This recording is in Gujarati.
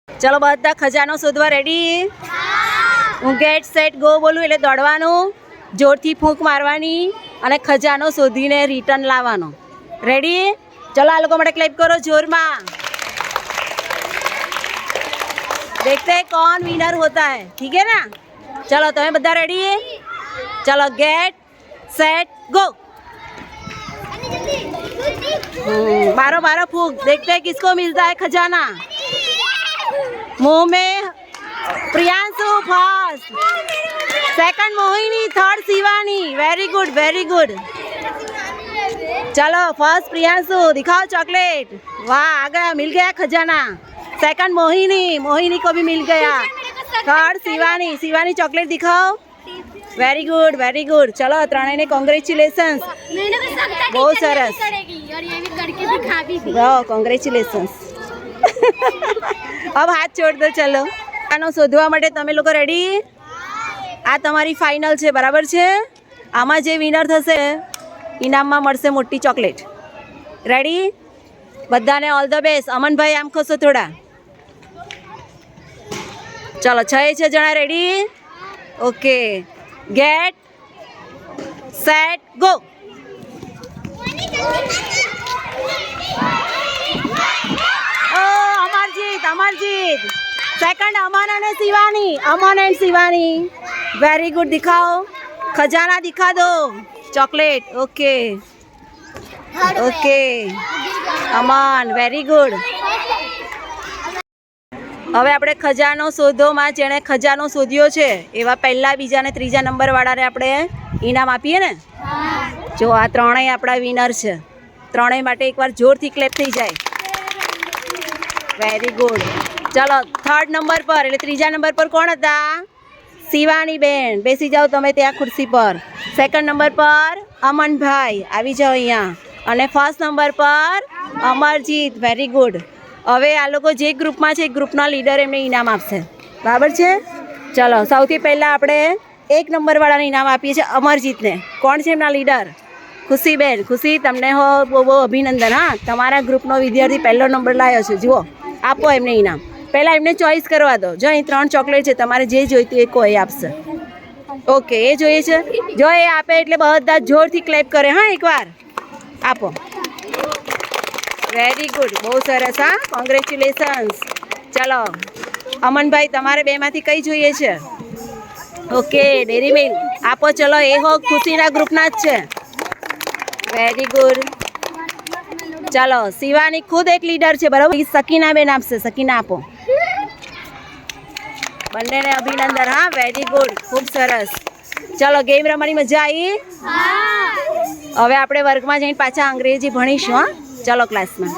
ચલો બધા ખજાનો શોધવા રેડી? હું ગેટ સેટ ગો બોલું એટલે દોડવાનું, જોરથી ફૂંક મારવાની અને ખજાનો શોધીને રિટર્ન લાવવાનો. રેડી? ચલો આ લોકો માટે ક્લેપ કરો જોરમાં. देखते हैं कौन विनर होता है, ठीक है ना? चलो તમે બધા રેડી? चलो गेट सेट गो. बारो बारो फूक, देखते हैं किसको मिलता है खजाना. मुंह में Priyanshu first, second Mohini, third Shivani. Very good very good. चलो फर्स्ट प्रियांशु, दिखाओ चॉकलेट. वाह आ गया, मिल गया खजाना. सेकंड मोहिनी, मोहिनी को भी मिल गया. थर्ड शिवानी, शिवानी चॉकलेट दिखाओ. Very good very good. चलो ત્રણેય ને કોંગ્રેચ્યુલેશન્સ. બહુ સરસ. કોંગ્રેચ્યુલેશન્સ. अब हाथ छोड़ दो. चलो આનો શોધવા માટે તમે લોકો રેડી? આ તમારી ફાઇનલ છે, બરાબર છે? આમાં જે વિનર થશે ઇનામમાં મળશે મોટી ચોકલેટ. રેડી? બધાને ઓલ ધ બેસ્ટ. અમનભાઈ આમ ખસો થોડા. ચલો 6 જણા ready? Okay get set go. Amarjeet Amarjeet. Second Aman and Shivani, Aman and Shivani. Very good. दिखाओ खजाना, दिखा दो चॉकलेट. ओके ओके अमन, वेरी गुड. હવે આપણે ખજાનો શોધોમાં જેણે ખજાનો શોધ્યો છે એવા પહેલા, બીજા ને ત્રીજા નંબરવાળાને આપણે ઇનામ આપીએ ને. જો આ ત્રણેય આપણા વિનર છે. ત્રણેય માટે એકવાર જોરથી ક્લેપ થઈ જાય. Very good. ચલો થર્ડ નંબર પર એટલે ત્રીજા નંબર પર કોણ હતા? શિવાની બેન. બેસી જાઓ તમે ત્યાં ખુરશી પર. સેકન્ડ નંબર પર અમનભાઈ, આવી જાઓ અહીંયા. અને ફર્સ્ટ નંબર પર અમરજીત. Very good. હવે આ લોકો જે ગ્રુપમાં છે એ ગ્રુપના લીડર એમને ઇનામ આપશે, બરાબર છે? ચલો સૌથી પહેલાં આપણે 1 નંબરવાળાને ઇનામ આપીએ છીએ, અમરજીતને. કોણ છે એમના લીડર? ખુશીબેન. ખુશી તમને હો બહુ બહુ અભિનંદન. હા, તમારા ગ્રુપનો વિદ્યાર્થી પહેલો નંબર લાવ્યો છે. જુઓ, આપો એમને ઇનામ. પહેલાં એમને ચોઈસ કરવા દો. જો અહીં 3 ચોકલેટ છે, તમારે જે જોઈતું એ કોઈ આપશે. ઓકે, એ જોઈએ છે. જો એ આપે એટલે બધા જોરથી ક્લેપ કરે. હા, એકવાર આપો. વેરી ગુડ, બહુ સરસ. હા, કોંગ્રેચ્યુલેશન્સ. ચલો અમનભાઈ, તમારે બેમાંથી કઈ જોઈએ છે? ઓકે, ડેરી મિલ્ક આપો. ચલો એ હો ખુશીના ગ્રુપના જ છે. Very good. ચલો શિવાની ખુદ એક લીડર છે, બરાબર? સકીના બેન આપશે. સકીના આપો. બંનેને અભિનંદન. હા, વેરી ગુડ, ખૂબ સરસ. ચલો ગેમ રમવાની મજા આવી? હવે આપણે વર્ગમાં જઈને પાછા અંગ્રેજી ભણીશું. હા, ચલો ક્લાસમાં.